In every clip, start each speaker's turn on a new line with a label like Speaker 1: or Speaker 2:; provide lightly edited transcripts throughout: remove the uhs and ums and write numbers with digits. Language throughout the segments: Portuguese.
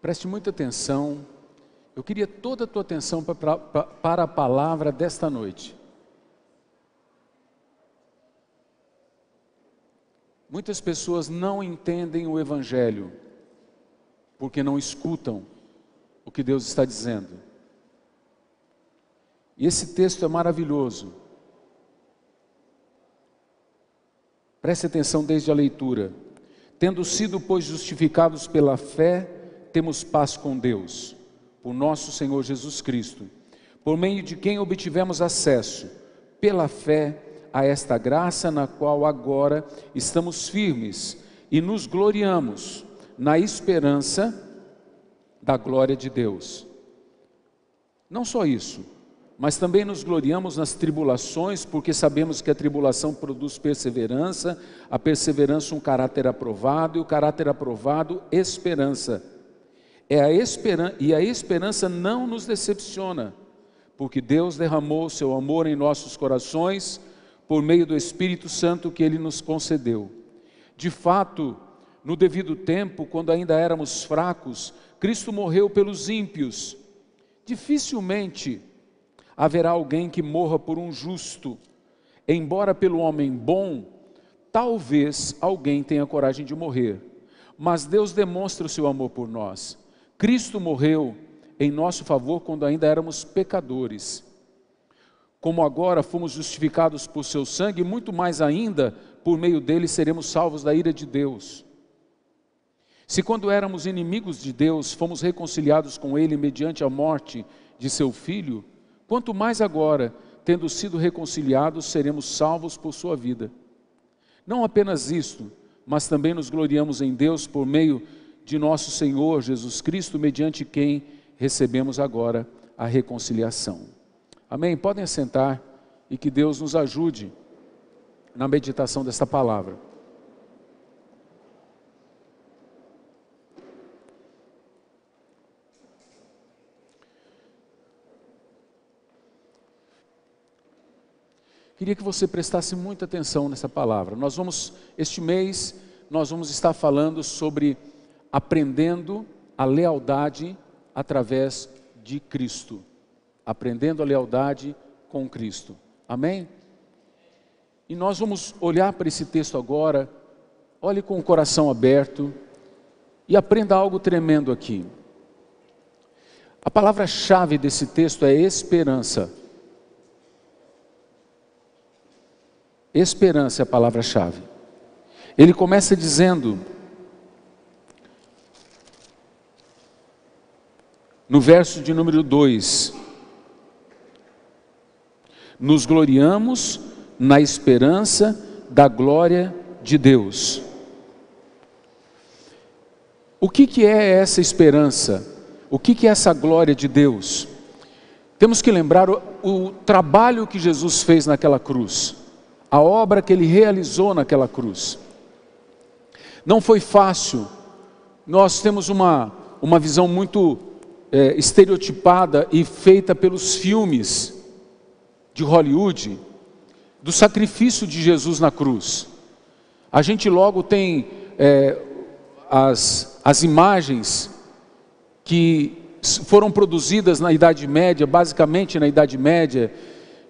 Speaker 1: Preste muita atenção. Eu queria toda a tua atenção para a palavra desta noite. Muitas pessoas não entendem o Evangelho, porque não escutam o que Deus está dizendo. E esse texto é maravilhoso. Preste atenção desde a leitura. Tendo sido, pois, justificados pela fé, temos paz com Deus, por nosso Senhor Jesus Cristo, por meio de quem obtivemos acesso, pela fé, a esta graça na qual agora estamos firmes e nos gloriamos na esperança da glória de Deus. Não só isso, mas também nos gloriamos nas tribulações, porque sabemos que a tribulação produz perseverança, a perseverança um caráter aprovado, e o caráter aprovado, esperança. E a esperança não nos decepciona, porque Deus derramou o seu amor em nossos corações, por meio do Espírito Santo que Ele nos concedeu. De fato, no devido tempo, quando ainda éramos fracos, Cristo morreu pelos ímpios. Dificilmente haverá alguém que morra por um justo, embora pelo homem bom, talvez alguém tenha coragem de morrer. Mas Deus demonstra o seu amor por nós. Cristo morreu em nosso favor quando ainda éramos pecadores. Como agora fomos justificados por seu sangue, muito mais ainda, por meio dele seremos salvos da ira de Deus. Se quando éramos inimigos de Deus, fomos reconciliados com ele mediante a morte de seu Filho, quanto mais agora, tendo sido reconciliados, seremos salvos por sua vida. Não apenas isto, mas também nos gloriamos em Deus por meio de nosso Senhor Jesus Cristo, mediante quem recebemos agora a reconciliação. Amém? Podem assentar e que Deus nos ajude na meditação desta palavra. Queria que você prestasse muita atenção nessa palavra. Este mês, nós vamos estar falando sobre aprendendo a lealdade através de Cristo. Aprendendo a lealdade com Cristo. Amém? E nós vamos olhar para esse texto agora. Olhe com o coração aberto e aprenda algo tremendo aqui. A palavra-chave desse texto é esperança. Esperança é a palavra-chave. Ele começa dizendo, no verso de número 2, nos gloriamos na esperança da glória de Deus. O que é essa esperança? O que é essa glória de Deus? Temos que lembrar o trabalho que Jesus fez naquela cruz, a obra que Ele realizou naquela cruz. Não foi fácil. Nós temos uma visão muito estereotipada e feita pelos filmes de Hollywood, do sacrifício de Jesus na cruz. A gente logo tem as imagens que foram produzidas na Idade Média, basicamente na Idade Média,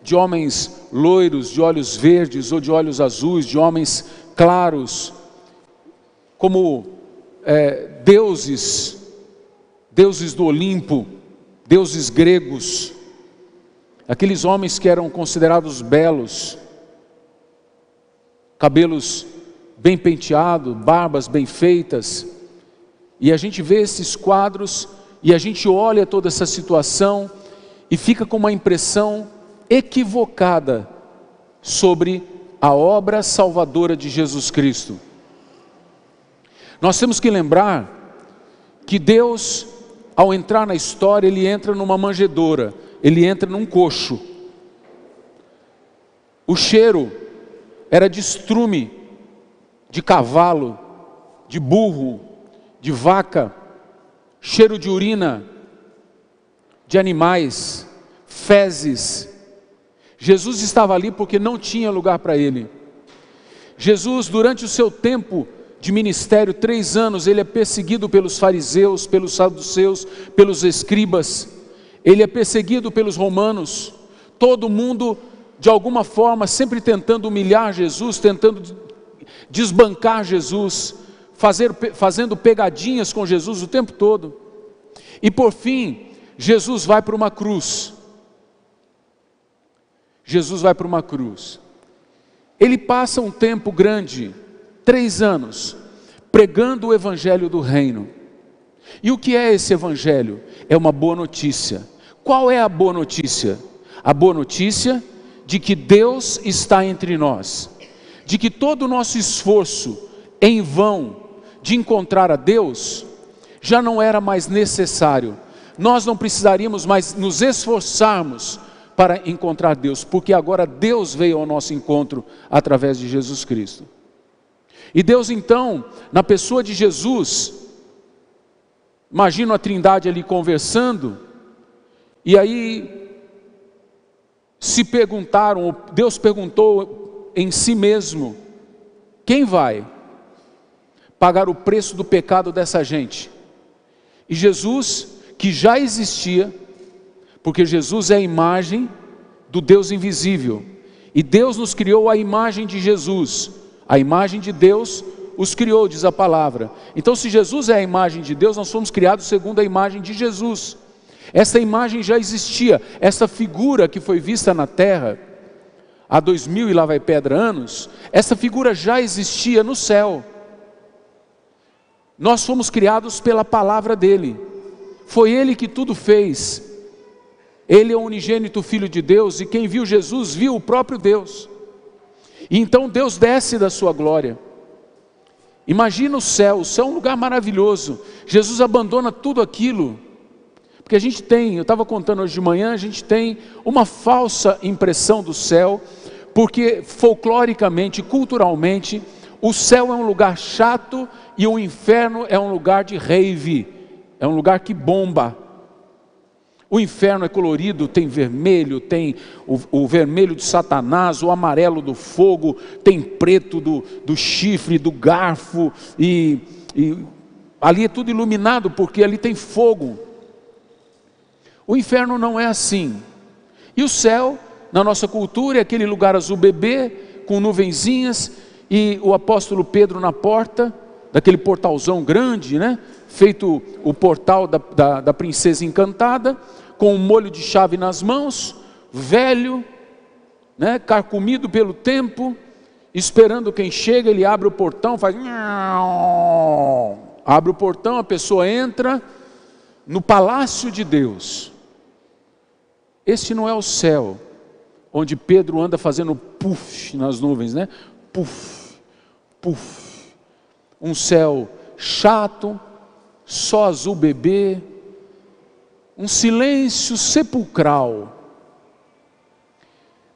Speaker 1: de homens loiros, de olhos verdes ou de olhos azuis, de homens claros, como deuses do Olimpo, deuses gregos, aqueles homens que eram considerados belos, cabelos bem penteados, barbas bem feitas, e a gente vê esses quadros, e a gente olha toda essa situação, e fica com uma impressão equivocada sobre a obra salvadora de Jesus Cristo. Nós temos que lembrar que Deus, ao entrar na história, Ele entra numa manjedoura, Ele entra num coxo. O cheiro era de estrume, de cavalo, de burro, de vaca, cheiro de urina, de animais, fezes. Jesus estava ali porque não tinha lugar para Ele. Jesus, durante o seu tempo de ministério, 3 anos, ele é perseguido pelos fariseus, pelos saduceus, pelos escribas, ele é perseguido pelos romanos, todo mundo de alguma forma sempre tentando humilhar Jesus, tentando desbancar Jesus, fazendo pegadinhas com Jesus o tempo todo. E por fim, Jesus vai para uma cruz. Jesus vai para uma cruz. Ele passa um tempo grande, 3 anos, pregando o evangelho do reino. E o que é esse evangelho? É uma boa notícia. Qual é a boa notícia? A boa notícia de que Deus está entre nós, de que todo o nosso esforço em vão de encontrar a Deus já não era mais necessário. Nós não precisaríamos mais nos esforçarmos para encontrar Deus, porque agora Deus veio ao nosso encontro através de Jesus Cristo. E Deus então, na pessoa de Jesus, imagina a Trindade ali conversando, e aí se perguntaram, Deus perguntou em si mesmo: quem vai pagar o preço do pecado dessa gente? E Jesus, que já existia, porque Jesus é a imagem do Deus invisível, e Deus nos criou a imagem de Jesus, a imagem de Deus os criou, diz a palavra. Então, se Jesus é a imagem de Deus, nós fomos criados segundo a imagem de Jesus. Essa imagem já existia, essa figura que foi vista na terra há 2000 e lá vai pedra anos, essa figura já existia no céu. Nós fomos criados pela palavra dele, foi ele que tudo fez. Ele é o unigênito Filho de Deus, e quem viu Jesus viu o próprio Deus. E então Deus desce da sua glória. Imagina o céu é um lugar maravilhoso. Jesus abandona tudo aquilo, porque a gente tem, eu estava contando hoje de manhã, a gente tem uma falsa impressão do céu, porque folcloricamente, culturalmente, o céu é um lugar chato e o inferno é um lugar de rave, é um lugar que bomba. O inferno é colorido, tem vermelho, tem o vermelho de Satanás, o amarelo do fogo, tem preto do chifre, do garfo, e ali é tudo iluminado porque ali tem fogo. O inferno não é assim. E o céu, na nossa cultura, é aquele lugar azul bebê, com nuvenzinhas, e o apóstolo Pedro na porta, daquele portalzão grande, né? Feito o portal da princesa encantada, com um molho de chave nas mãos, velho, né? Carcomido pelo tempo, esperando quem chega. Ele abre o portão, faz... abre o portão, a pessoa entra no palácio de Deus. Este não é o céu, onde Pedro anda fazendo puff nas nuvens, né? Puff, puff. Um céu chato, só azul bebê, um silêncio sepulcral.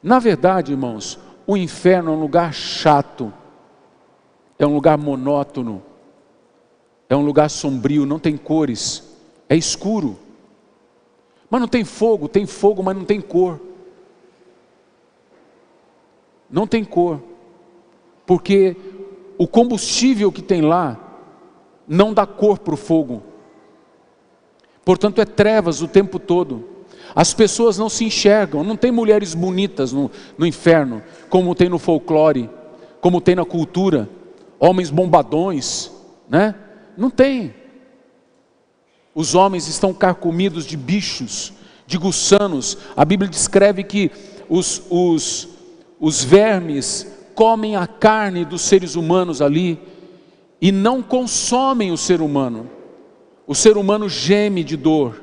Speaker 1: Na verdade, irmãos, o inferno é um lugar chato, é um lugar monótono, é um lugar sombrio, não tem cores, é escuro. Mas não tem fogo, mas não tem cor. Não tem cor, porque o combustível que tem lá não dá cor para o fogo. Portanto, é trevas o tempo todo. As pessoas não se enxergam, não tem mulheres bonitas no inferno, como tem no folclore, como tem na cultura, homens bombadões, né? Não tem. Os homens estão carcomidos de bichos, de gussanos. A Bíblia descreve que os vermes comem a carne dos seres humanos ali, e não consomem o ser humano. O ser humano geme de dor,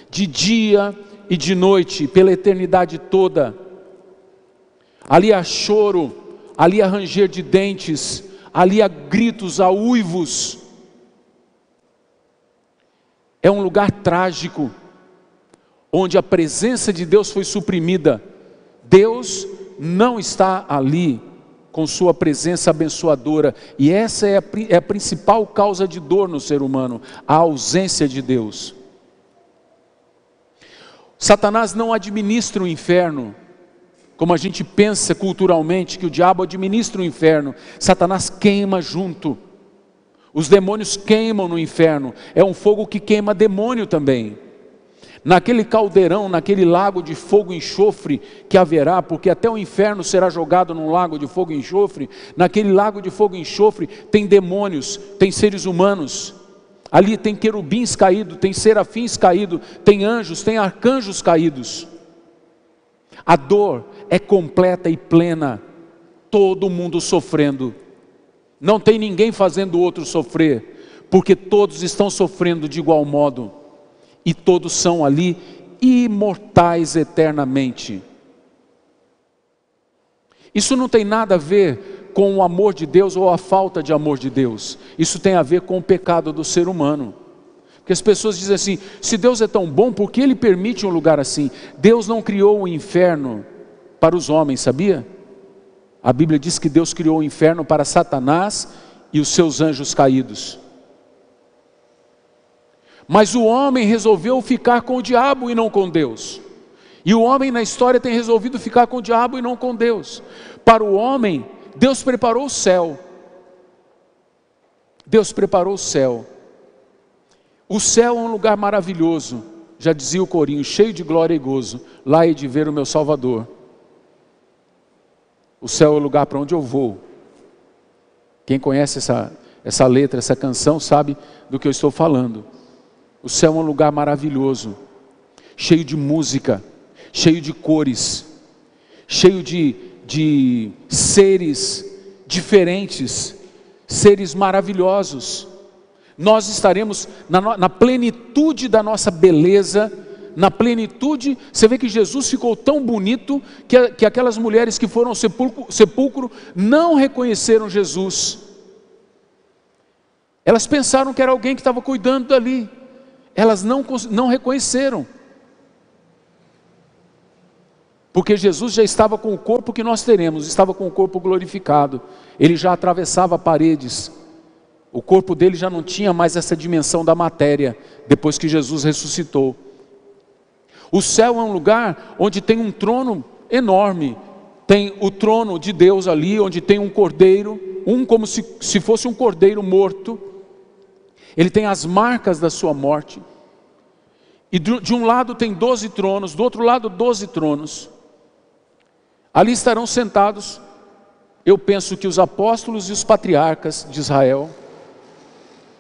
Speaker 1: de dia e de noite, pela eternidade toda. Ali há choro, ali há ranger de dentes, ali há gritos, há uivos. É um lugar trágico, onde a presença de Deus foi suprimida. Deus não está ali com sua presença abençoadora, e essa é a principal causa de dor no ser humano, a ausência de Deus. Satanás não administra o inferno, como a gente pensa culturalmente que o diabo administra o inferno. Satanás queima junto. Os demônios queimam no inferno, é um fogo que queima demônio também. Naquele caldeirão, naquele lago de fogo e enxofre que haverá, porque até o inferno será jogado num lago de fogo e enxofre, naquele lago de fogo e enxofre tem demônios, tem seres humanos, ali tem querubins caídos, tem serafins caídos, tem anjos, tem arcanjos caídos. A dor é completa e plena, todo mundo sofrendo, não tem ninguém fazendo o outro sofrer, porque todos estão sofrendo de igual modo, e todos são ali imortais eternamente. Isso não tem nada a ver com o amor de Deus ou a falta de amor de Deus, isso tem a ver com o pecado do ser humano. Porque as pessoas dizem assim, se Deus é tão bom, por que Ele permite um lugar assim? Deus não criou o inferno para os homens, sabia? A Bíblia diz que Deus criou o inferno para Satanás e os seus anjos caídos. Mas o homem resolveu ficar com o diabo e não com Deus. E o homem na história tem resolvido ficar com o diabo e não com Deus. Para o homem, Deus preparou o céu. Deus preparou o céu. O céu é um lugar maravilhoso, já dizia o corinho, cheio de glória e gozo. Lá hei de ver o meu Salvador. O céu é o lugar para onde eu vou. Quem conhece essa letra, essa canção, sabe do que eu estou falando. O céu é um lugar maravilhoso, cheio de música, cheio de cores, cheio de seres diferentes, seres maravilhosos. Nós estaremos na plenitude da nossa beleza, na plenitude. Você vê que Jesus ficou tão bonito que aquelas mulheres que foram ao sepulcro não reconheceram Jesus. Elas pensaram que era alguém que estava cuidando dali. Elas não reconheceram. Porque Jesus já estava com o corpo que nós teremos, estava com o corpo glorificado. Ele já atravessava paredes. O corpo dele já não tinha mais essa dimensão da matéria, depois que Jesus ressuscitou. O céu é um lugar onde tem um trono enorme. Tem o trono de Deus ali, onde tem um cordeiro, como se fosse um cordeiro morto. Ele tem as marcas da sua morte. E de um lado tem 12 tronos, do outro lado 12 tronos. Ali estarão sentados, eu penso que os apóstolos e os patriarcas de Israel.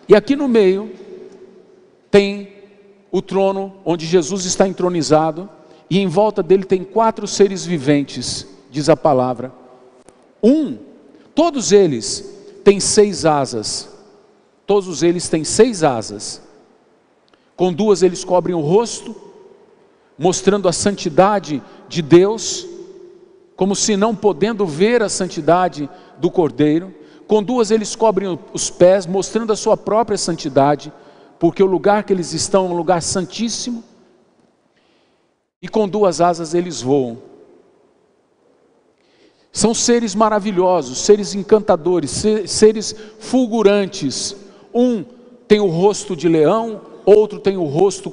Speaker 1: E aqui no meio tem o trono onde Jesus está entronizado, e em volta dele tem 4 seres viventes, diz a palavra. Todos eles têm 6 asas. Todos eles têm 6 asas. Com 2 eles cobrem o rosto, mostrando a santidade de Deus, como se não podendo ver a santidade do Cordeiro. Com 2 eles cobrem os pés, mostrando a sua própria santidade, porque o lugar que eles estão é um lugar santíssimo. E com 2 asas eles voam. São seres maravilhosos, seres encantadores, seres fulgurantes. Um tem o rosto de leão, outro tem o rosto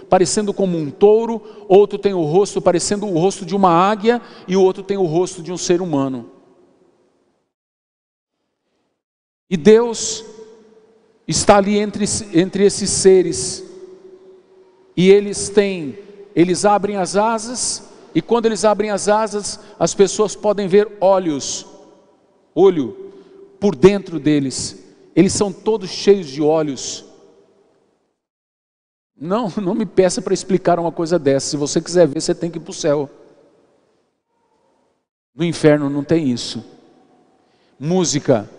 Speaker 1: parecendo como um touro, outro tem o rosto parecendo o rosto de uma águia, e o outro tem o rosto de um ser humano. E Deus está ali entre esses seres, e eles abrem as asas, e quando eles abrem as asas, as pessoas podem ver olho por dentro deles. Eles são todos cheios de olhos. Não me peça para explicar uma coisa dessa. Se você quiser ver, você tem que ir para o céu. No inferno não tem isso. Música.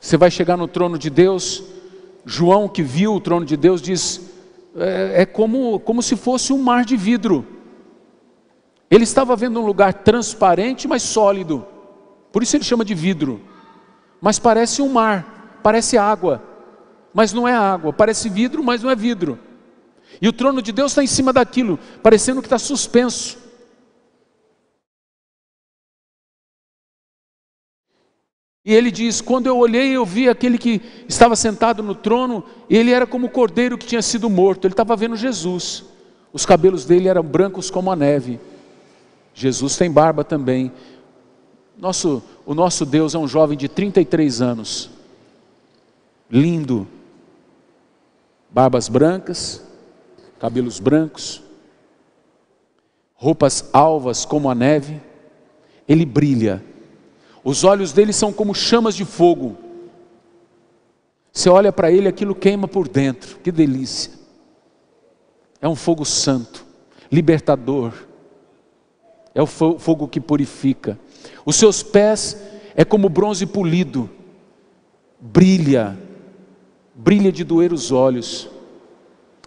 Speaker 1: Você vai chegar no trono de Deus. João, que viu o trono de Deus, diz, é como se fosse um mar de vidro. Ele estava vendo um lugar transparente, mas sólido. Por isso ele chama de vidro. Mas parece um mar, parece água, mas não é água. Parece vidro, mas não é vidro. E o trono de Deus está em cima daquilo, parecendo que está suspenso. E ele diz, quando eu olhei, eu vi aquele que estava sentado no trono, e ele era como o cordeiro que tinha sido morto. Ele estava vendo Jesus. Os cabelos dele eram brancos como a neve. Jesus tem barba também. O nosso Deus é um jovem de 33 anos. lindo, barbas brancas, cabelos brancos, roupas alvas como a neve. Ele brilha, os olhos dele são como chamas de fogo. Você olha para ele, aquilo queima por dentro, que delícia. É um fogo santo, libertador, é o fogo que purifica. Os seus pés é como bronze polido, brilha de doer os olhos.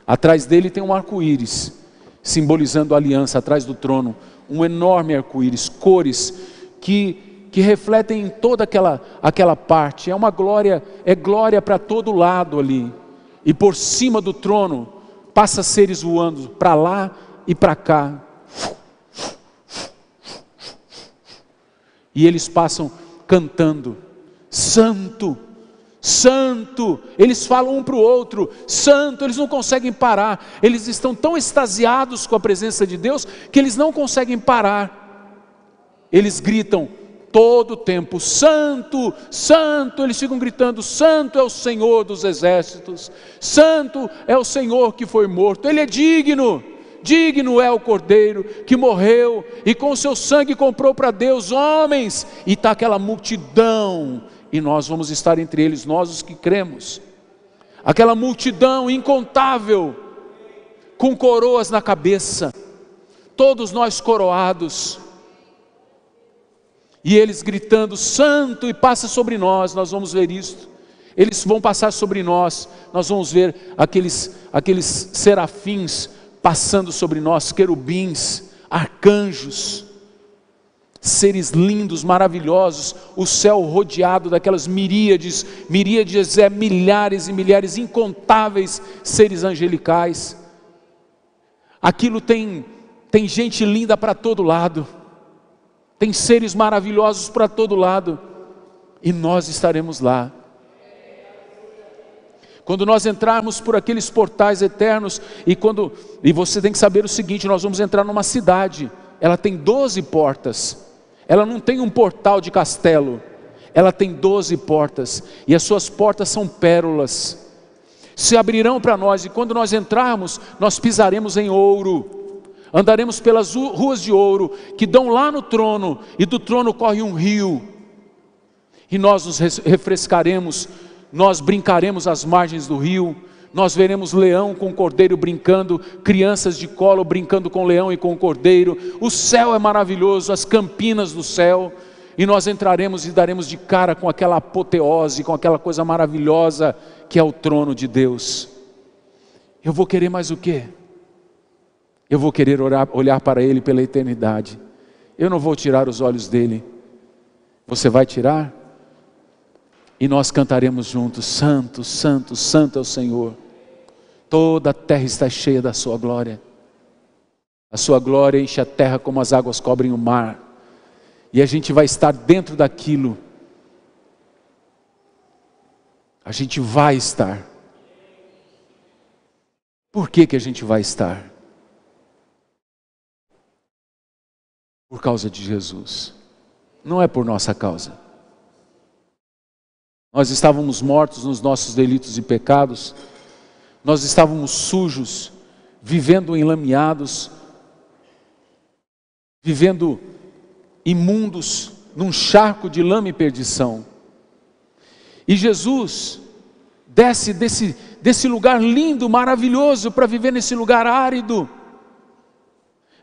Speaker 1: Atrás dele tem um arco-íris, simbolizando a aliança. Atrás do trono, um enorme arco-íris, cores que refletem em toda aquela parte. É uma glória, é glória para todo lado ali. E por cima do trono passa seres voando para lá e para cá. E eles passam cantando: Santo, Santo. Eles falam um para o outro: Santo. Eles não conseguem parar. Eles estão tão extasiados com a presença de Deus que eles não conseguem parar. Eles gritam todo o tempo: Santo, Santo. Eles ficam gritando: Santo é o Senhor dos exércitos, Santo é o Senhor que foi morto. Ele é digno. Digno é o Cordeiro que morreu e com o seu sangue comprou para Deus homens. E está aquela multidão, e nós vamos estar entre eles, nós os que cremos. Aquela multidão incontável, com coroas na cabeça, todos nós coroados, e eles gritando: Santo. E passa sobre nós, nós vamos ver isto. Eles vão passar sobre nós, nós vamos ver aqueles serafins passando sobre nós, querubins, arcanjos, seres lindos, maravilhosos, o céu rodeado daquelas miríades é milhares e milhares, incontáveis seres angelicais. Aquilo tem gente linda para todo lado, tem seres maravilhosos para todo lado, e nós estaremos lá. Quando nós entrarmos por aqueles portais eternos, e você tem que saber o seguinte: nós vamos entrar numa cidade, ela tem 12 portas, ela não tem um portal de castelo, ela tem 12 portas, e as suas portas são pérolas, se abrirão para nós, e quando nós entrarmos, nós pisaremos em ouro, andaremos pelas ruas de ouro, que dão lá no trono, e do trono corre um rio, e nós nos refrescaremos, nós brincaremos às margens do rio, nós veremos leão com cordeiro brincando, crianças de colo brincando com leão e com cordeiro. O céu é maravilhoso, as campinas do céu, e nós entraremos e daremos de cara com aquela apoteose, com aquela coisa maravilhosa que é o trono de Deus. Eu vou querer mais o quê? Eu vou querer olhar para Ele pela eternidade. Eu não vou tirar os olhos dele. Você vai tirar? E nós cantaremos juntos: Santo, Santo, Santo é o Senhor. Toda a terra está cheia da sua glória. A sua glória enche a terra como as águas cobrem o mar. E a gente vai estar dentro daquilo. A gente vai estar. Por que a gente vai estar? Por causa de Jesus. Não é por nossa causa. Nós estávamos mortos nos nossos delitos e pecados, nós estávamos sujos, vivendo enlameados, vivendo imundos, num charco de lama e perdição. E Jesus desce desse lugar lindo, maravilhoso, para viver nesse lugar árido,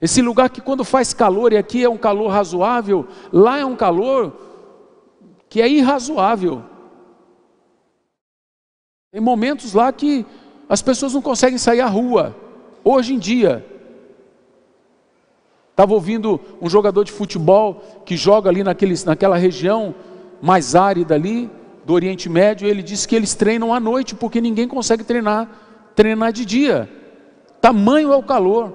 Speaker 1: esse lugar que quando faz calor, e aqui é um calor razoável, lá é um calor que é irrazoável. Tem momentos lá que as pessoas não conseguem sair à rua, hoje em dia. Estava ouvindo um jogador de futebol que joga ali naquela região mais árida ali, do Oriente Médio, ele disse que eles treinam à noite, porque ninguém consegue treinar de dia. Tamanho é o calor,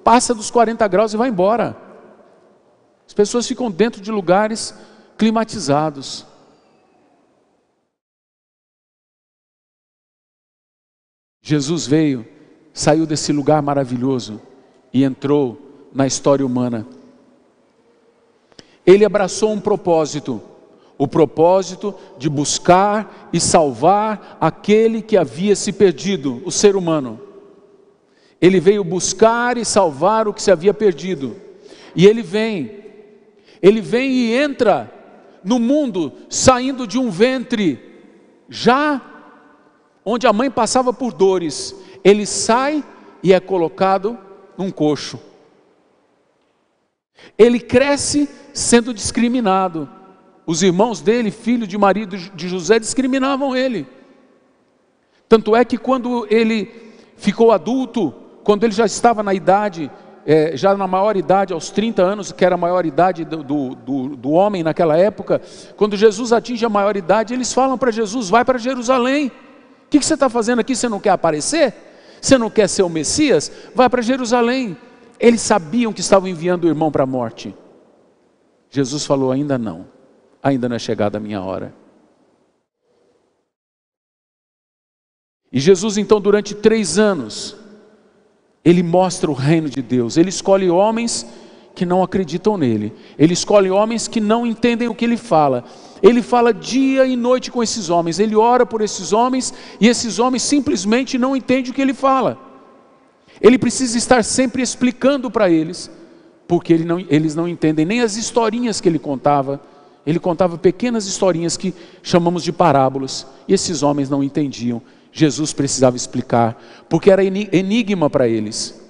Speaker 1: passa dos 40 graus e vai embora. As pessoas ficam dentro de lugares climatizados. Jesus veio, saiu desse lugar maravilhoso e entrou na história humana. Ele abraçou um propósito o propósito de buscar e salvar aquele que havia se perdido, o ser humano. Ele veio buscar e salvar o que se havia perdido. E ele vem e entra no mundo, saindo de um ventre, já onde a mãe passava por dores. Ele sai e é colocado num coxo. Ele cresce sendo discriminado. Os irmãos dele, filho de marido de José, discriminavam ele. Tanto é que quando ele ficou adulto, quando ele já estava na idade, já na maior idade, aos 30 anos, que era a maior idade do homem naquela época, quando Jesus atinge a maior idade, eles falam para Jesus: vai para Jerusalém. O que você está fazendo aqui? Você não quer aparecer? Você não quer ser o Messias? Vai para Jerusalém. Eles sabiam que estavam enviando o irmão para a morte. Jesus falou: ainda não é chegada a minha hora. E Jesus então, durante 3 anos, ele mostra o reino de Deus. Ele escolhe homens que não acreditam nele. Ele escolhe homens que não entendem o que ele fala. Ele fala dia e noite com esses homens. Ele ora por esses homens e esses homens simplesmente não entendem o que ele fala. Ele precisa estar sempre explicando para eles, porque eles não entendem nem as historinhas que ele contava. Ele contava pequenas historinhas que chamamos de parábolas, e esses homens não entendiam. Jesus precisava explicar, porque era enigma para eles.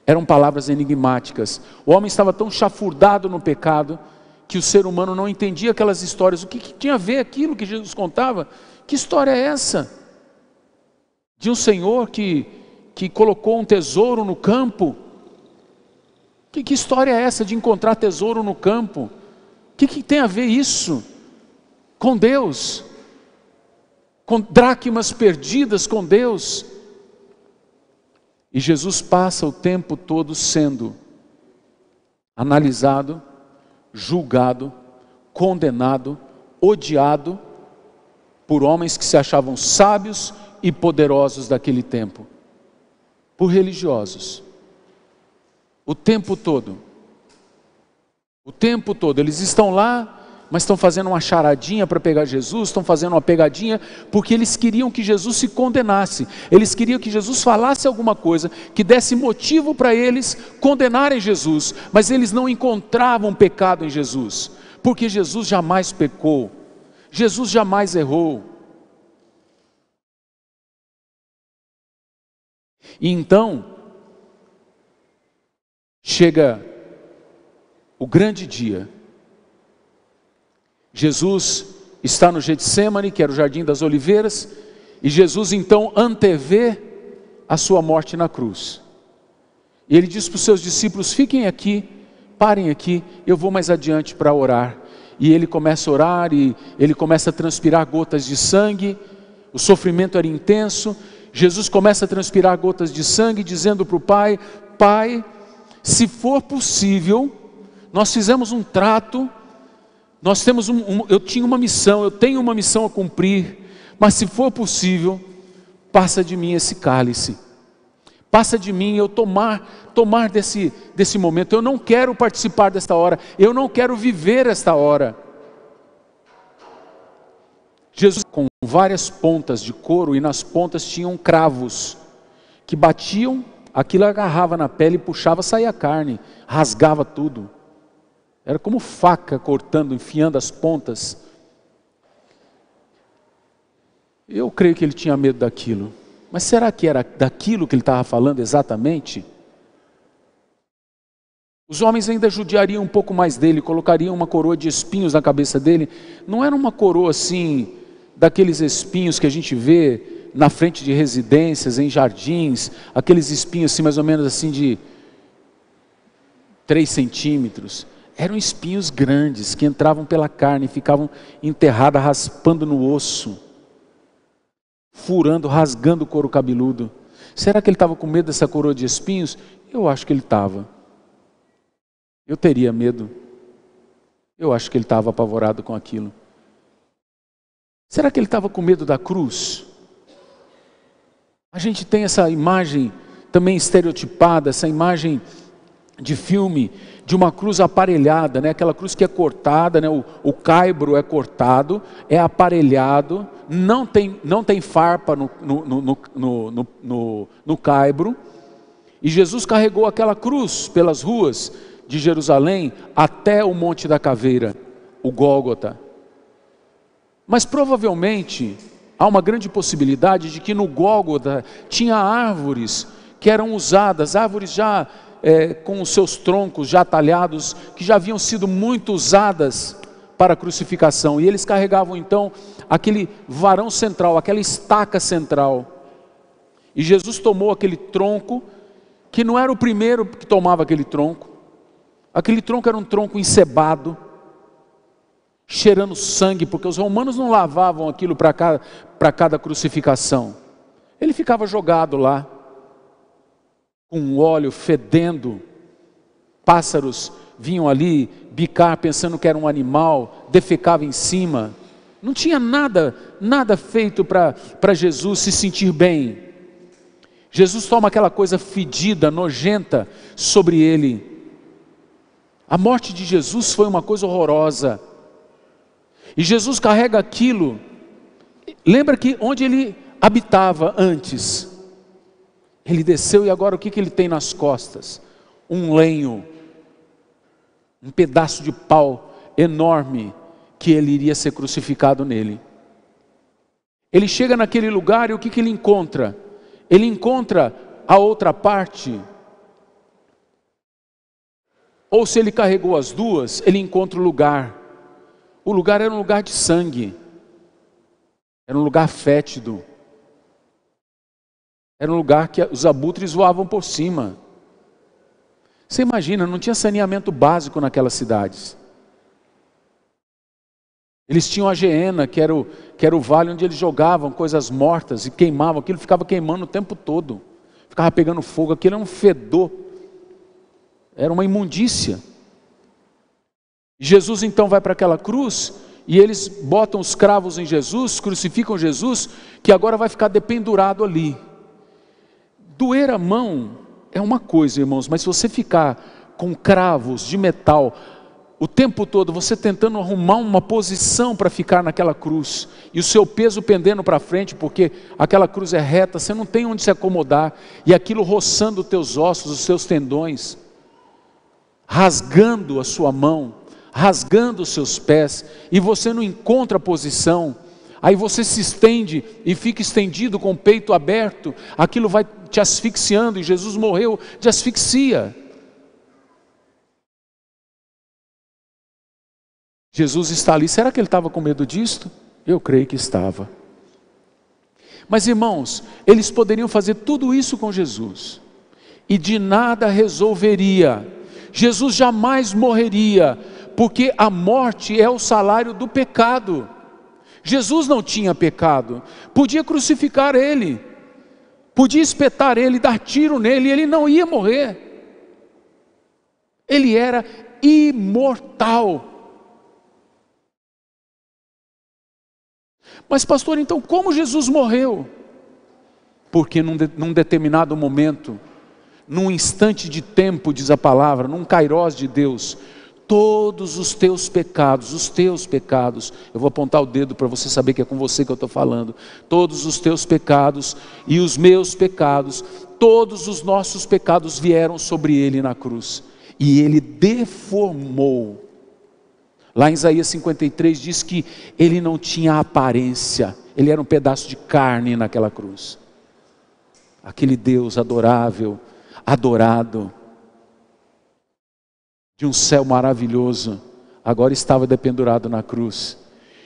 Speaker 1: Eram palavras enigmáticas. O homem estava tão chafurdado no pecado, que o ser humano não entendia aquelas histórias. O que tinha a ver aquilo que Jesus contava? Que história é essa? De um Senhor que colocou um tesouro no campo? Que história é essa de encontrar tesouro no campo? O que tem a ver isso com Deus? Com dracmas perdidas com Deus? E Jesus passa o tempo todo sendo analisado, julgado, condenado, odiado por homens que se achavam sábios e poderosos daquele tempo, por religiosos. O tempo todo eles estão lá, mas estão fazendo uma charadinha para pegar Jesus, estão fazendo uma pegadinha, porque eles queriam que Jesus se condenasse. Eles queriam que Jesus falasse alguma coisa que desse motivo para eles condenarem Jesus, mas eles não encontravam pecado em Jesus, porque Jesus jamais pecou, Jesus jamais errou. E então chega o grande dia. Jesus está no Getsemane, que era o Jardim das Oliveiras, e Jesus então antevê a sua morte na cruz. E ele diz para os seus discípulos: fiquem aqui, parem aqui, eu vou mais adiante para orar. E ele começa a orar, e ele começa a transpirar gotas de sangue. O sofrimento era intenso. Jesus começa a transpirar gotas de sangue, dizendo para o Pai: Pai, se for possível, nós fizemos um trato, nós temos eu tenho uma missão a cumprir, mas se for possível, passa de mim esse cálice, passa de mim eu tomar desse momento. Eu não quero participar desta hora, eu não quero viver esta hora. Jesus com várias pontas de couro, e nas pontas tinham cravos, que batiam, aquilo agarrava na pele, puxava, saía a carne, rasgava tudo. Era como faca cortando, enfiando as pontas. Eu creio que ele tinha medo daquilo. Mas será que era daquilo que ele estava falando exatamente? Os homens ainda judiariam um pouco mais dele, colocariam uma coroa de espinhos na cabeça dele. Não era uma coroa assim, daqueles espinhos que a gente vê na frente de residências, em jardins, aqueles espinhos assim, mais ou menos assim de 3 centímetros. Eram espinhos grandes que entravam pela carne, ficavam enterrados, raspando no osso, furando, rasgando o couro cabeludo. Será que ele estava com medo dessa coroa de espinhos? Eu acho que ele estava. Eu teria medo. Eu acho que ele estava apavorado com aquilo. Será que ele estava com medo da cruz? A gente tem essa imagem também estereotipada, essa imagem de filme de uma cruz aparelhada, né? Aquela cruz que é cortada, né? O caibro é cortado, é aparelhado, não tem farpa no caibro, e Jesus carregou aquela cruz pelas ruas de Jerusalém até o Monte da Caveira, o Gólgota. Mas provavelmente há uma grande possibilidade de que no Gólgota tinha árvores que eram usadas, árvores já com os seus troncos já talhados, que já haviam sido muito usadas para a crucificação, e eles carregavam então aquele varão central, aquela estaca central, e Jesus tomou aquele tronco, que não era o primeiro que tomava aquele tronco era um tronco encebado, cheirando sangue, porque os romanos não lavavam aquilo para cada crucificação, ele ficava jogado lá, com óleo fedendo, pássaros vinham ali bicar pensando que era um animal, defecava em cima, não tinha nada feito para Jesus se sentir bem. Jesus toma aquela coisa fedida, nojenta sobre ele. A morte de Jesus foi uma coisa horrorosa, e Jesus carrega aquilo. Lembra que onde ele habitava antes, ele desceu, e agora o que ele tem nas costas? Um lenho, um pedaço de pau enorme, que ele iria ser crucificado nele. Ele chega naquele lugar, e o que ele encontra? Ele encontra a outra parte, ou se ele carregou as duas, ele encontra o lugar era um lugar de sangue, era um lugar fétido, era um lugar que os abutres voavam por cima. Você imagina, não tinha saneamento básico naquelas cidades. Eles tinham a Geena, que era o vale onde eles jogavam coisas mortas e queimavam, aquilo ficava queimando o tempo todo, ficava pegando fogo, aquilo era um fedor, era uma imundícia. Jesus então vai para aquela cruz, e eles botam os cravos em Jesus, crucificam Jesus, que agora vai ficar dependurado ali. Doer a mão é uma coisa, irmãos, mas se você ficar com cravos de metal o tempo todo, você tentando arrumar uma posição para ficar naquela cruz, e o seu peso pendendo para frente, porque aquela cruz é reta, você não tem onde se acomodar, e aquilo roçando os teus ossos, os seus tendões, rasgando a sua mão, rasgando os seus pés, e você não encontra posição. Aí você se estende e fica estendido com o peito aberto, aquilo vai te asfixiando, e Jesus morreu de asfixia. Jesus está ali, será que ele estava com medo disto? Eu creio que estava. Mas irmãos, eles poderiam fazer tudo isso com Jesus, e de nada resolveria. Jesus jamais morreria, porque a morte é o salário do pecado. Jesus não tinha pecado, podia crucificar ele, podia espetar ele, dar tiro nele, e ele não ia morrer. Ele era imortal. Mas pastor, então como Jesus morreu? Porque num determinado momento, num instante de tempo, diz a palavra, num kairós de Deus, todos os teus pecados, eu vou apontar o dedo para você saber que é com você que eu estou falando, todos os teus pecados e os meus pecados, todos os nossos pecados vieram sobre ele na cruz, e ele deformou. Lá em Isaías 53 diz que ele não tinha aparência, ele era um pedaço de carne naquela cruz. Aquele Deus adorável, adorado, de um céu maravilhoso, agora estava dependurado na cruz,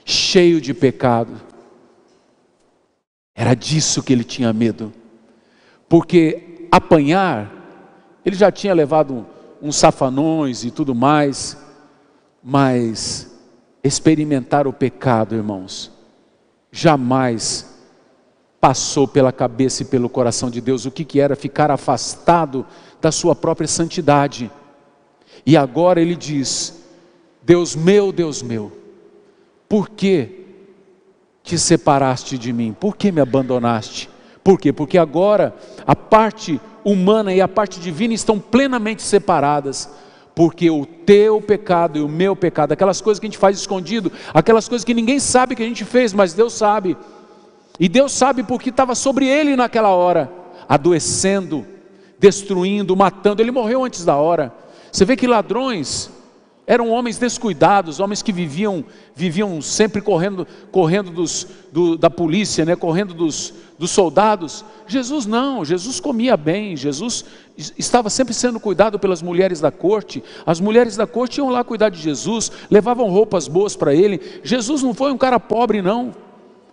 Speaker 1: cheio de pecado. Era disso que ele tinha medo, porque apanhar, ele já tinha levado uns safanões e tudo mais, mas experimentar o pecado, irmãos, jamais passou pela cabeça e pelo coração de Deus o que era ficar afastado da sua própria santidade. E agora ele diz: Deus meu, por que te separaste de mim? Por que me abandonaste? Por quê? Porque agora a parte humana e a parte divina estão plenamente separadas, porque o teu pecado e o meu pecado, aquelas coisas que a gente faz escondido, aquelas coisas que ninguém sabe que a gente fez, mas Deus sabe, e Deus sabe porque estava sobre ele naquela hora, adoecendo, destruindo, matando. Ele morreu antes da hora. Você vê que ladrões eram homens descuidados, homens que viviam sempre correndo da polícia, né? Correndo dos soldados. Jesus não, Jesus comia bem, Jesus estava sempre sendo cuidado pelas mulheres da corte. As mulheres da corte iam lá cuidar de Jesus, levavam roupas boas para ele. Jesus não foi um cara pobre não,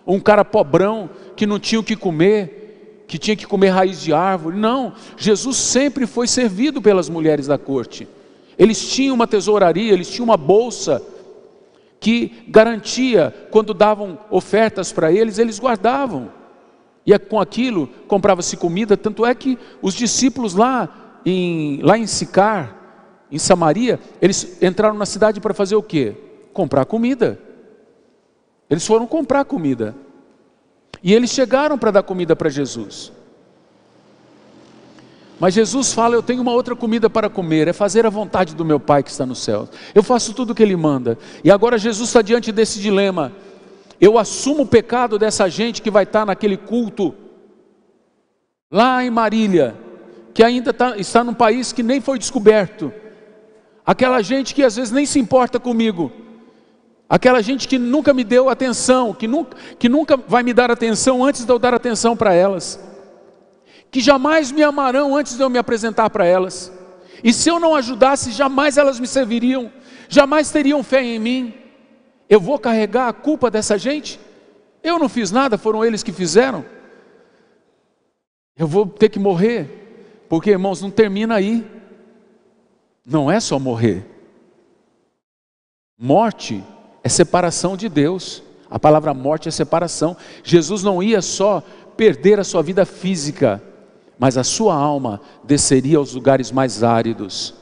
Speaker 1: um cara pobrão que não tinha o que comer, que tinha que comer raiz de árvore. Não, Jesus sempre foi servido pelas mulheres da corte. Eles tinham uma tesouraria, eles tinham uma bolsa que garantia, quando davam ofertas para eles, eles guardavam. E com aquilo comprava-se comida. Tanto é que os discípulos lá em Sicar, em Samaria, eles entraram na cidade para fazer o quê? Comprar comida. Eles foram comprar comida. E eles chegaram para dar comida para Jesus. Mas Jesus fala: eu tenho uma outra comida para comer, é fazer a vontade do meu Pai que está no céu. Eu faço tudo o que Ele manda. E agora Jesus está diante desse dilema: eu assumo o pecado dessa gente que vai estar naquele culto lá em Marília, que ainda está num país que nem foi descoberto, aquela gente que às vezes nem se importa comigo, aquela gente que nunca me deu atenção, que nunca vai me dar atenção antes de eu dar atenção para elas, que jamais me amarão antes de eu me apresentar para elas, e se eu não ajudasse, jamais elas me serviriam, jamais teriam fé em mim. Eu vou carregar a culpa dessa gente? Eu não fiz nada, foram eles que fizeram. Eu vou ter que morrer, porque, irmãos, não termina aí. Não é só morrer. Morte é separação de Deus. A palavra morte é separação. Jesus não ia só perder a sua vida física, mas a sua alma desceria aos lugares mais áridos.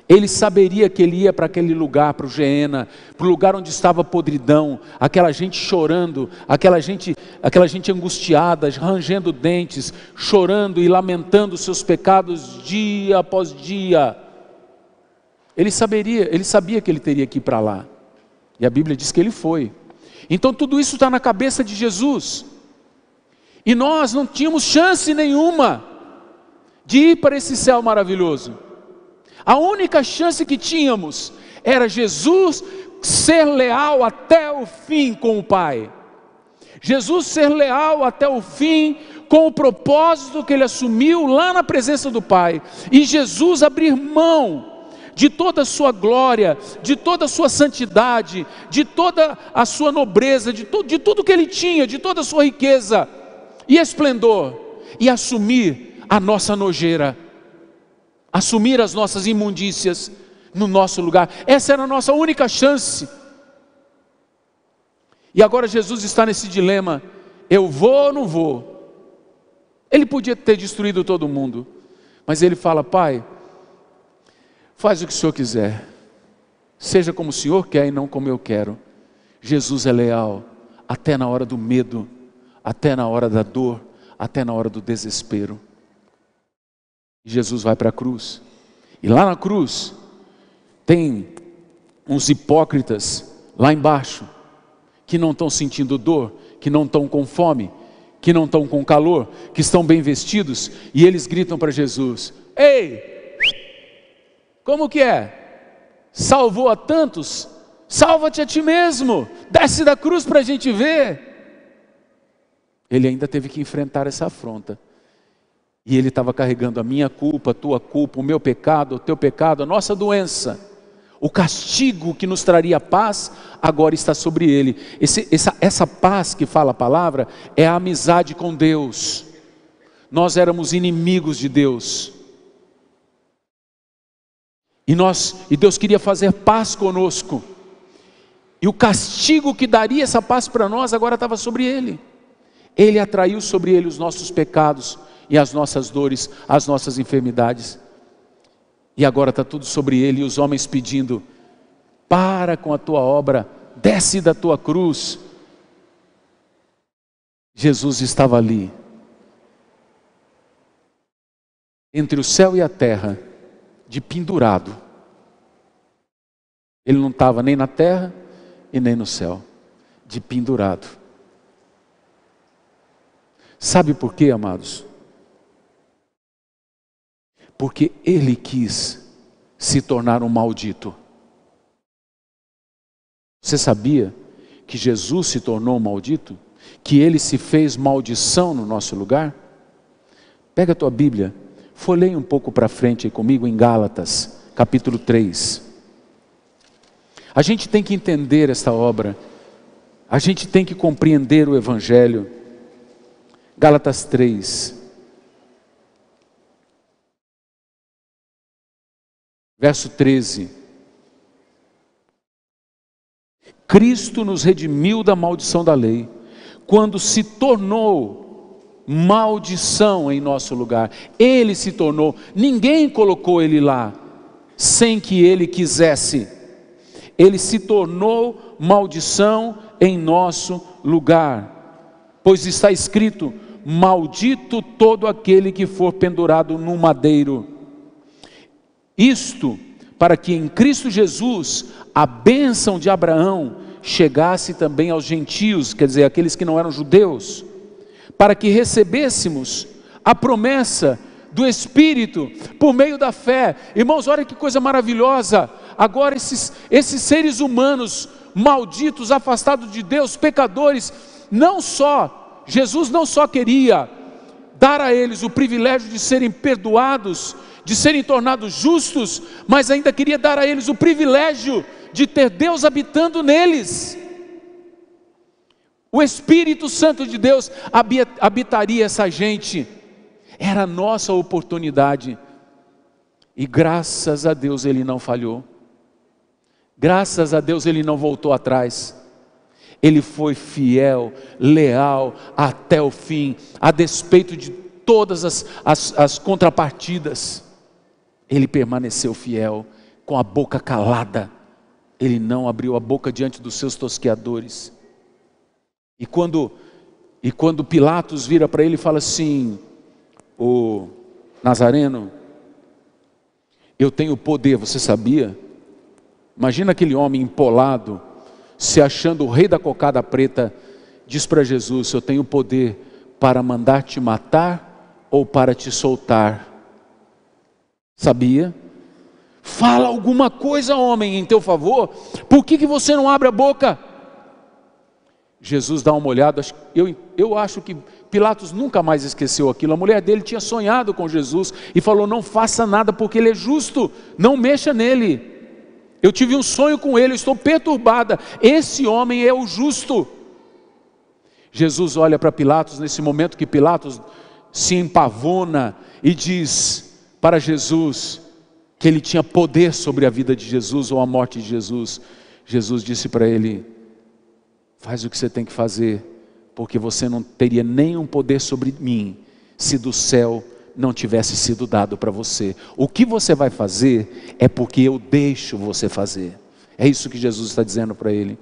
Speaker 1: Ele saberia que ele ia para aquele lugar, para o Geena, para o lugar onde estava a podridão, aquela gente chorando, aquela gente angustiada, rangendo dentes, chorando e lamentando os seus pecados dia após dia. Ele sabia que ele teria que ir para lá, e a Bíblia diz que ele foi. Então tudo isso está na cabeça de Jesus, e nós não tínhamos chance nenhuma de ir para esse céu maravilhoso. A única chance que tínhamos era Jesus ser leal até o fim com o Pai. Jesus ser leal até o fim com o propósito que Ele assumiu lá na presença do Pai. E Jesus abrir mão de toda a sua glória, de toda a sua santidade, de toda a sua nobreza, de tudo que Ele tinha, de toda a sua riqueza e esplendor, e assumir a nossa nojeira, assumir as nossas imundícias no nosso lugar. Essa era a nossa única chance. E agora Jesus está nesse dilema: eu vou ou não vou? Ele podia ter destruído todo mundo, mas ele fala: Pai, faz o que o Senhor quiser, seja como o Senhor quer e não como eu quero. Jesus é leal até na hora do medo, até na hora da dor, até na hora do desespero. Jesus vai para a cruz, e lá na cruz tem uns hipócritas lá embaixo, que não estão sentindo dor, que não estão com fome, que não estão com calor, que estão bem vestidos, e eles gritam para Jesus: ei, como que é? Salvou a tantos? Salva-te a ti mesmo, desce da cruz para a gente ver. Ele ainda teve que enfrentar essa afronta. E ele estava carregando a minha culpa, a tua culpa, o meu pecado, o teu pecado, a nossa doença. O castigo que nos traria paz, agora está sobre ele. Essa paz que fala a palavra, é a amizade com Deus. Nós éramos inimigos de Deus. E Deus queria fazer paz conosco. E o castigo que daria essa paz para nós, agora estava sobre ele. Ele atraiu sobre ele os nossos pecados, e as nossas dores, as nossas enfermidades, e agora está tudo sobre ele, e os homens pedindo: para com a tua obra, desce da tua cruz. Jesus estava ali, entre o céu e a terra, de pendurado. Ele não estava nem na terra e nem no céu, de pendurado. Sabe por quê, amados? Porque ele quis se tornar um maldito. Você sabia que Jesus se tornou um maldito? Que ele se fez maldição no nosso lugar? Pega a tua Bíblia, folheia um pouco para frente aí comigo em Gálatas, capítulo 3. A gente tem que entender esta obra, a gente tem que compreender o Evangelho. Gálatas 3, verso 13. Cristo nos redimiu da maldição da lei, quando se tornou maldição em nosso lugar. Ele se tornou, ninguém colocou ele lá, sem que ele quisesse. Ele se tornou maldição em nosso lugar, pois está escrito: maldito todo aquele que for pendurado no madeiro. Isto para que em Cristo Jesus a bênção de Abraão chegasse também aos gentios, quer dizer, aqueles que não eram judeus, para que recebêssemos a promessa do Espírito por meio da fé. Irmãos, olha que coisa maravilhosa. Agora esses seres humanos malditos, afastados de Deus, pecadores, Jesus não só queria dar a eles o privilégio de serem perdoados, de serem tornados justos, mas ainda queria dar a eles o privilégio de ter Deus habitando neles. O Espírito Santo de Deus habitaria essa gente. Era a nossa oportunidade. E graças a Deus ele não falhou. Graças a Deus ele não voltou atrás. Ele foi fiel, leal até o fim, a despeito de todas as contrapartidas. Ele permaneceu fiel, com a boca calada. Ele não abriu a boca diante dos seus tosqueadores. E quando Pilatos vira para ele e fala assim: o Nazareno, eu tenho poder, você sabia? Imagina aquele homem empolado, se achando o rei da cocada preta, diz para Jesus: eu tenho poder para mandar te matar ou para te soltar. Sabia? Fala alguma coisa, homem, em teu favor. Por que você não abre a boca? Jesus dá uma olhada. Eu acho que Pilatos nunca mais esqueceu aquilo. A mulher dele tinha sonhado com Jesus e falou: não faça nada porque ele é justo, não mexa nele. Eu tive um sonho com ele, eu estou perturbada. Esse homem é o justo. Jesus olha para Pilatos nesse momento que Pilatos se empavona e diz para Jesus que ele tinha poder sobre a vida de Jesus ou a morte de Jesus. Jesus disse para ele: faz o que você tem que fazer, porque você não teria nenhum poder sobre mim se do céu não tivesse sido dado para você. O que você vai fazer é porque eu deixo você fazer. É isso que Jesus está dizendo para ele.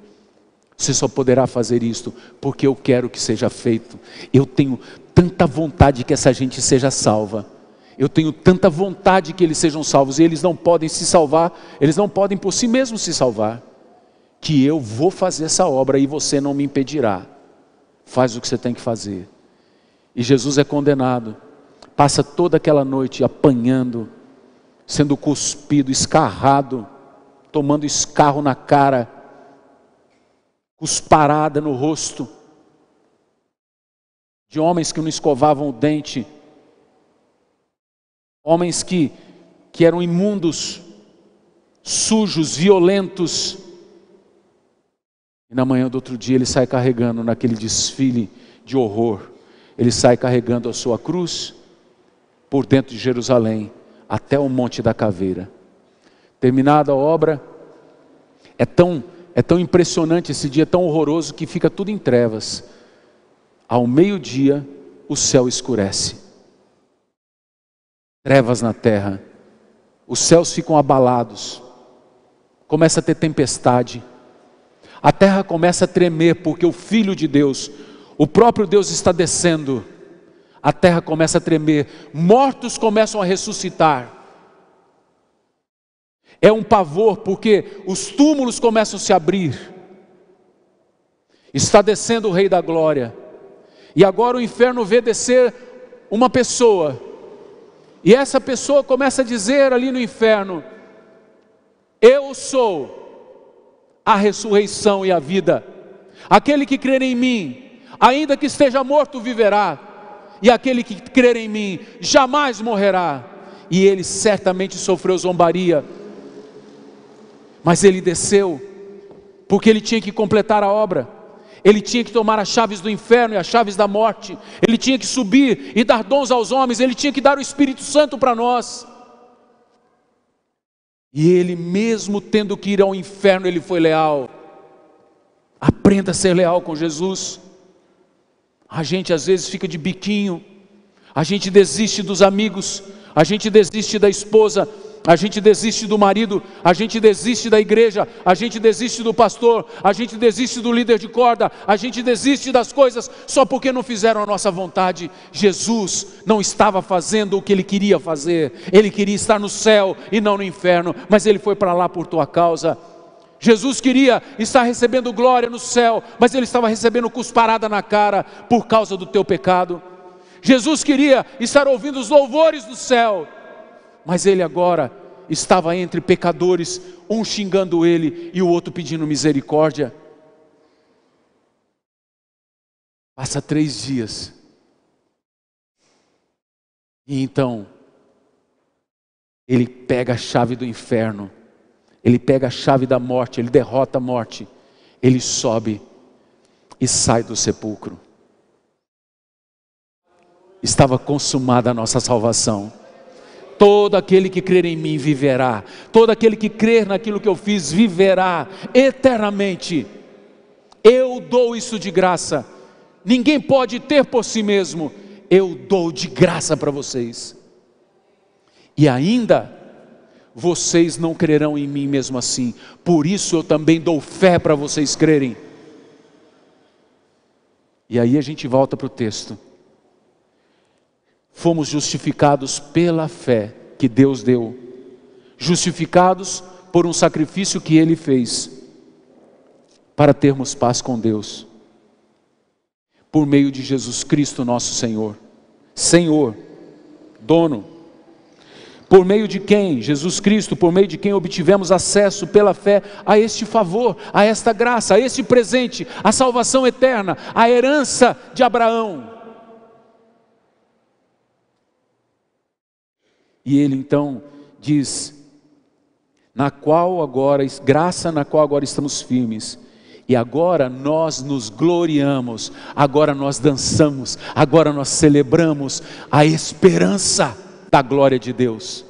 Speaker 1: Você só poderá fazer isto porque eu quero que seja feito. Eu tenho tanta vontade que essa gente seja salva. Eu tenho tanta vontade que eles sejam salvos, e eles não podem se salvar, eles não podem por si mesmos se salvar, que eu vou fazer essa obra e você não me impedirá. Faz o que você tem que fazer. E Jesus é condenado, passa toda aquela noite apanhando, sendo cuspido, escarrado, tomando escarro na cara, cusparada no rosto, de homens que não escovavam o dente, homens que eram imundos, sujos, violentos. E na manhã do outro dia ele sai carregando, naquele desfile de horror, ele sai carregando a sua cruz por dentro de Jerusalém até o Monte da Caveira. Terminada a obra, é tão impressionante esse dia, tão horroroso, que fica tudo em trevas. Ao meio-dia o céu escurece, trevas na terra, os céus ficam abalados, começa a ter tempestade, a terra começa a tremer, porque o Filho de Deus, o próprio Deus, está descendo. a terra começa a tremer, mortos começam a ressuscitar. É um pavor, porque os túmulos começam a se abrir. Está descendo o Rei da Glória, e agora o inferno vê descer uma pessoa, e essa pessoa começa a dizer ali no inferno: eu sou a ressurreição e a vida, aquele que crer em mim, ainda que esteja morto, viverá, e aquele que crer em mim, jamais morrerá. E ele certamente sofreu zombaria, mas ele desceu, porque ele tinha que completar a obra. Ele tinha que tomar as chaves do inferno e as chaves da morte. Ele tinha que subir e dar dons aos homens. Ele tinha que dar o Espírito Santo para nós. E ele, mesmo tendo que ir ao inferno, ele foi leal. Aprenda a ser leal com Jesus. A gente às vezes fica de biquinho. A gente desiste dos amigos. A gente desiste da esposa. A gente desiste do marido, a gente desiste da igreja, a gente desiste do pastor, a gente desiste do líder de corda, a gente desiste das coisas só porque não fizeram a nossa vontade. Jesus não estava fazendo o que ele queria fazer, ele queria estar no céu e não no inferno, mas ele foi para lá por tua causa. Jesus queria estar recebendo glória no céu, mas ele estava recebendo cusparada na cara por causa do teu pecado. Jesus queria estar ouvindo os louvores do céu, mas ele agora estava entre pecadores, um xingando ele e o outro pedindo misericórdia. Passa 3 dias, e então ele pega a chave do inferno, ele pega a chave da morte, ele derrota a morte, ele sobe e sai do sepulcro. Estava consumada a nossa salvação. Todo aquele que crer em mim viverá. Todo aquele que crer naquilo que eu fiz viverá eternamente. Eu dou isso de graça. Ninguém pode ter por si mesmo. Eu dou de graça para vocês. E ainda, vocês não crerão em mim mesmo assim. Por isso eu também dou fé para vocês crerem. E aí a gente volta para o texto. Fomos justificados pela fé que Deus deu, justificados por um sacrifício que Ele fez, para termos paz com Deus, por meio de Jesus Cristo nosso Senhor. Senhor, dono, por meio de quem? Jesus Cristo, por meio de quem obtivemos acesso pela fé a este favor, a esta graça, a este presente, a salvação eterna, a herança de Abraão. E ele então diz, graça na qual agora estamos firmes, e agora nós nos gloriamos, agora nós dançamos, agora nós celebramos a esperança da glória de Deus.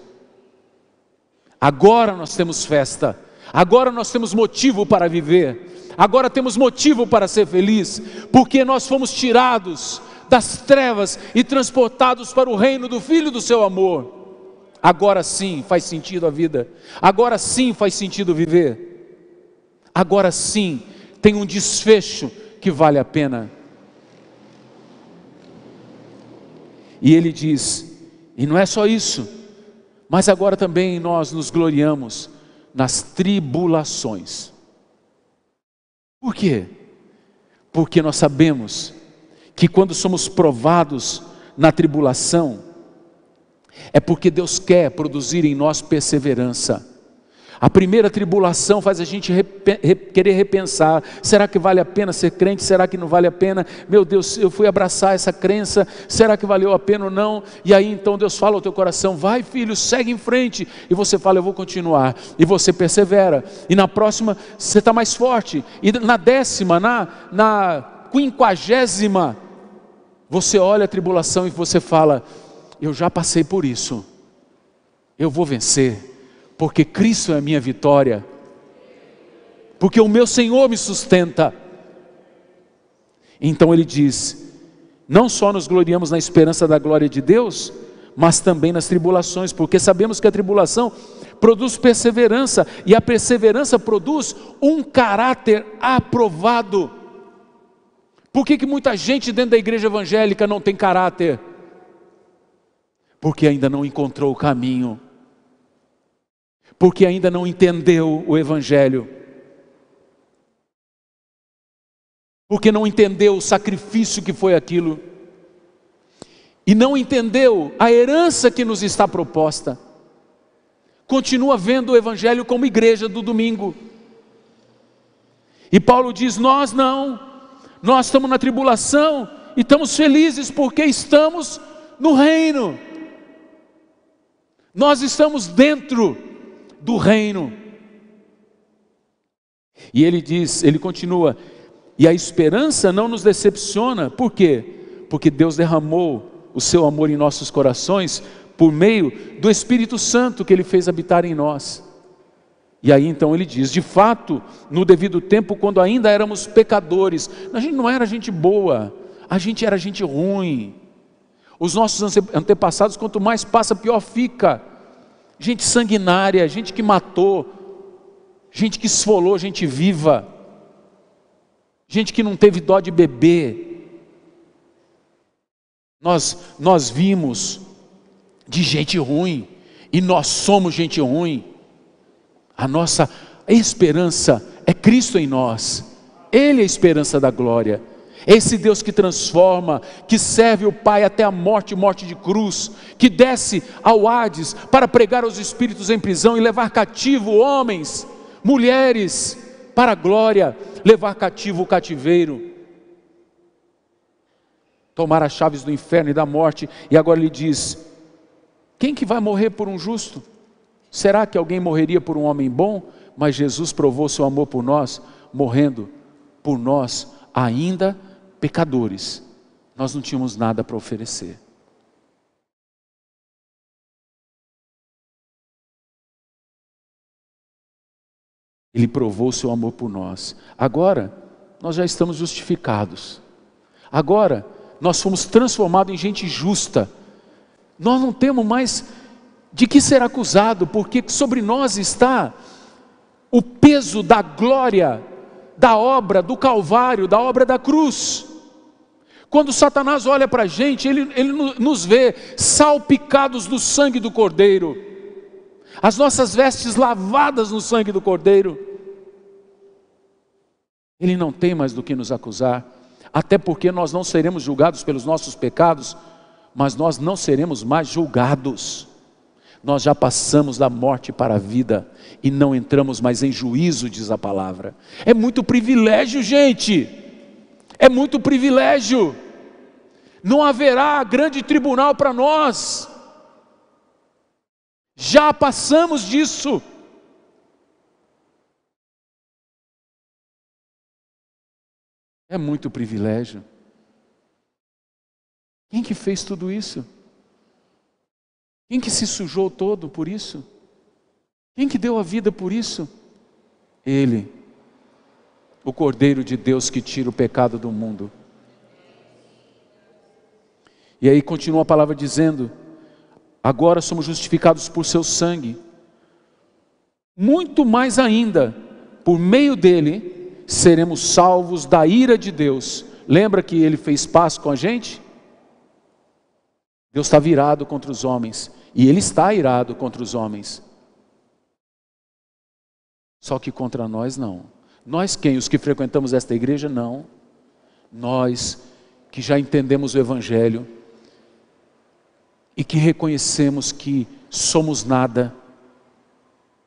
Speaker 1: Agora nós temos festa, agora nós temos motivo para viver, agora temos motivo para ser feliz, porque nós fomos tirados das trevas e transportados para o reino do Filho do seu amor. Agora sim faz sentido a vida, agora sim faz sentido viver, agora sim tem um desfecho que vale a pena. E ele diz, e não é só isso, mas agora também nós nos gloriamos nas tribulações. Por quê? Porque nós sabemos que quando somos provados na tribulação, é porque Deus quer produzir em nós perseverança. A primeira tribulação faz a gente querer repensar, será que vale a pena ser crente, será que não vale a pena, meu Deus, eu fui abraçar essa crença, será que valeu a pena ou não? E aí então Deus fala ao teu coração, vai filho, segue em frente, e você fala, eu vou continuar, e você persevera, e na próxima você está mais forte, e na 10ª, na 50ª, você olha a tribulação e você fala, eu já passei por isso, eu vou vencer, porque Cristo é a minha vitória, porque o meu Senhor me sustenta. Então ele diz, não só nos gloriamos na esperança da glória de Deus, mas também nas tribulações, porque sabemos que a tribulação produz perseverança, e a perseverança produz um caráter aprovado. Por que muita gente dentro da igreja evangélica não tem caráter? Porque ainda não encontrou o caminho, porque ainda não entendeu o Evangelho, porque não entendeu o sacrifício que foi aquilo, e não entendeu a herança que nos está proposta. Continua vendo o Evangelho como igreja do domingo. E Paulo diz: nós não, nós estamos na tribulação e estamos felizes porque estamos no reino. Nós estamos dentro do reino. E ele diz, ele continua: e a esperança não nos decepciona. Por quê? Porque Deus derramou o seu amor em nossos corações por meio do Espírito Santo que Ele fez habitar em nós. E aí então ele diz: de fato, no devido tempo, quando ainda éramos pecadores, a gente não era gente boa, a gente era gente ruim. Os nossos antepassados, quanto mais passa, pior fica. Gente sanguinária, gente que matou, gente que esfolou gente viva, gente que não teve dó de beber. Nós vimos de gente ruim, e nós somos gente ruim. A nossa esperança é Cristo em nós. Ele é a esperança da glória. Esse Deus que transforma, que serve o Pai até a morte, morte de cruz, que desce ao Hades para pregar aos espíritos em prisão e levar cativo homens, mulheres, para a glória, levar cativo o cativeiro, tomar as chaves do inferno e da morte. E agora ele diz: quem que vai morrer por um justo? Será que alguém morreria por um homem bom? Mas Jesus provou seu amor por nós, morrendo por nós ainda pecadores. Nós não tínhamos nada para oferecer. Ele provou seu amor por nós. Agora, nós já estamos justificados. Agora, nós fomos transformados em gente justa. Nós não temos mais de que ser acusado, porque sobre nós está o peso da glória, da obra do Calvário, da obra da cruz. Quando Satanás olha para a gente, ele nos vê salpicados do sangue do Cordeiro, as nossas vestes lavadas no sangue do Cordeiro. Ele não tem mais do que nos acusar, até porque nós não seremos julgados pelos nossos pecados, mas nós não seremos mais julgados. Nós já passamos da morte para a vida e não entramos mais em juízo, diz a palavra. É muito privilégio, gente. É muito privilégio. Não haverá grande tribunal para nós. Já passamos disso. É muito privilégio. Quem que fez tudo isso? Quem que se sujou todo por isso? Quem que deu a vida por isso? Ele, o Cordeiro de Deus que tira o pecado do mundo. E aí continua a palavra dizendo: agora somos justificados por seu sangue. Muito mais ainda, por meio dele, seremos salvos da ira de Deus. Lembra que ele fez paz com a gente? Deus está virado contra os homens, e Ele está irado contra os homens. Só que contra nós não. Nós quem? Os que frequentamos esta igreja? Não. Nós que já entendemos o Evangelho, e que reconhecemos que somos nada,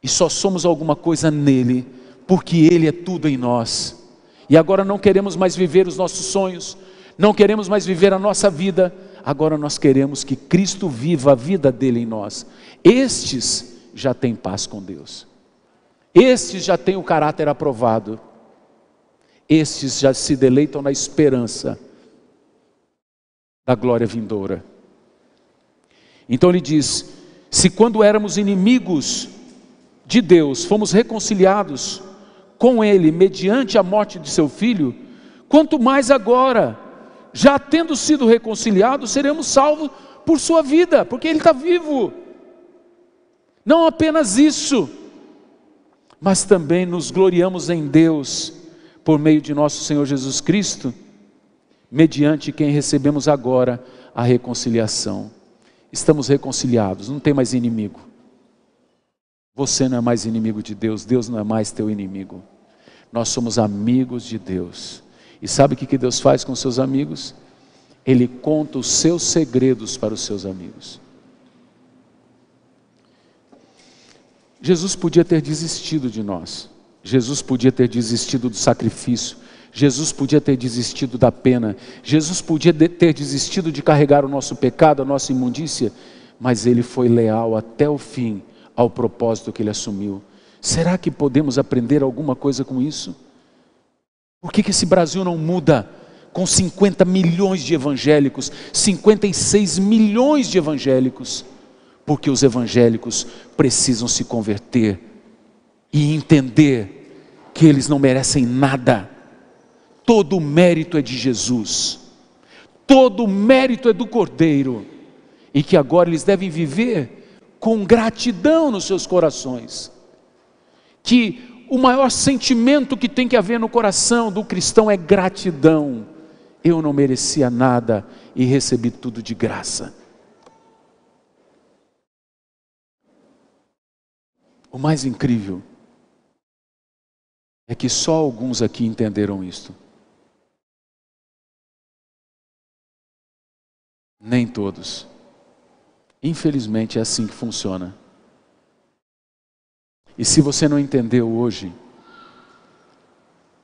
Speaker 1: e só somos alguma coisa nele, porque Ele é tudo em nós. E agora não queremos mais viver os nossos sonhos, não queremos mais viver a nossa vida. Agora nós queremos que Cristo viva a vida dele em nós. Estes já têm paz com Deus. Estes já têm o caráter aprovado. Estes já se deleitam na esperança da glória vindoura. Então ele diz: se quando éramos inimigos de Deus, fomos reconciliados com Ele mediante a morte de seu Filho, quanto mais agora, já tendo sido reconciliados, seremos salvos por sua vida, porque Ele está vivo. Não apenas isso, mas também nos gloriamos em Deus, por meio de nosso Senhor Jesus Cristo, mediante quem recebemos agora a reconciliação. Estamos reconciliados, não tem mais inimigo. Você não é mais inimigo de Deus, Deus não é mais teu inimigo. Nós somos amigos de Deus. E sabe o que Deus faz com seus amigos? Ele conta os seus segredos para os seus amigos. Jesus podia ter desistido de nós. Jesus podia ter desistido do sacrifício. Jesus podia ter desistido da pena. Jesus podia ter desistido de carregar o nosso pecado, a nossa imundícia. Mas Ele foi leal até o fim ao propósito que Ele assumiu. Será que podemos aprender alguma coisa com isso? Por que esse Brasil não muda? Com 50 milhões de evangélicos, 56 milhões de evangélicos. Porque os evangélicos precisam se converter e entender que eles não merecem nada. Todo o mérito é de Jesus, todo o mérito é do Cordeiro, e que agora eles devem viver com gratidão nos seus corações. Que o maior sentimento que tem que haver no coração do cristão é gratidão. Eu não merecia nada e recebi tudo de graça. O mais incrível é que só alguns aqui entenderam isto. Nem todos. Infelizmente é assim que funciona. E se você não entendeu hoje,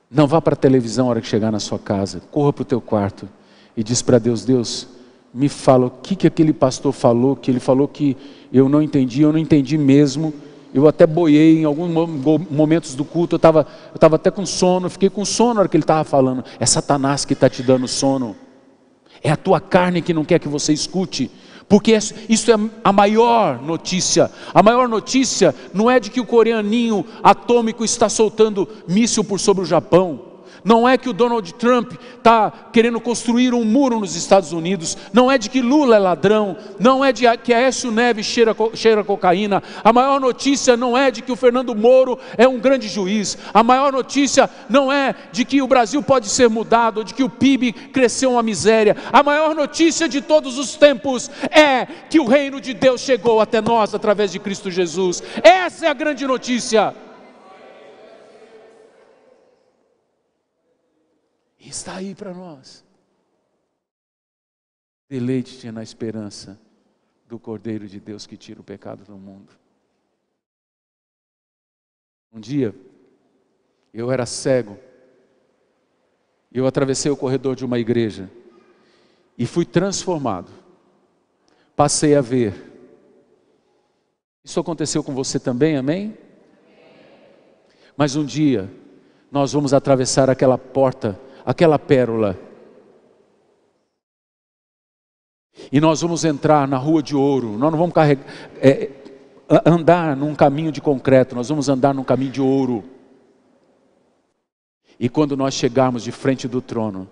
Speaker 1: não vá para a televisão na hora que chegar na sua casa. Corra para o teu quarto e diz para Deus: Deus, me fala o que aquele pastor falou, que ele falou que eu não entendi mesmo. Eu até boiei em alguns momentos do culto, eu estava até com sono, fiquei com sono na hora que ele estava falando. É Satanás que está te dando sono. É a tua carne que não quer que você escute. Porque isso é a maior notícia. A maior notícia não é de que o coreaninho atômico está soltando míssil por sobre o Japão. Não é que o Donald Trump está querendo construir um muro nos Estados Unidos. Não é de que Lula é ladrão. Não é de que Aécio Neves cheira cocaína. A maior notícia não é de que o Fernando Moro é um grande juiz. A maior notícia não é de que o Brasil pode ser mudado, ou de que o PIB cresceu uma miséria. A maior notícia de todos os tempos é que o reino de Deus chegou até nós através de Cristo Jesus. Essa é a grande notícia. Está aí para nós. Deleite-te na esperança do Cordeiro de Deus que tira o pecado do mundo. Um dia, eu era cego, e eu atravessei o corredor de uma igreja, e fui transformado, passei a ver. Isso aconteceu com você também, amém? Mas um dia, nós vamos atravessar aquela porta, aquela pérola, e nós vamos entrar na rua de ouro. Nós não vamos andar num caminho de concreto, nós vamos andar num caminho de ouro. E quando nós chegarmos de frente do trono,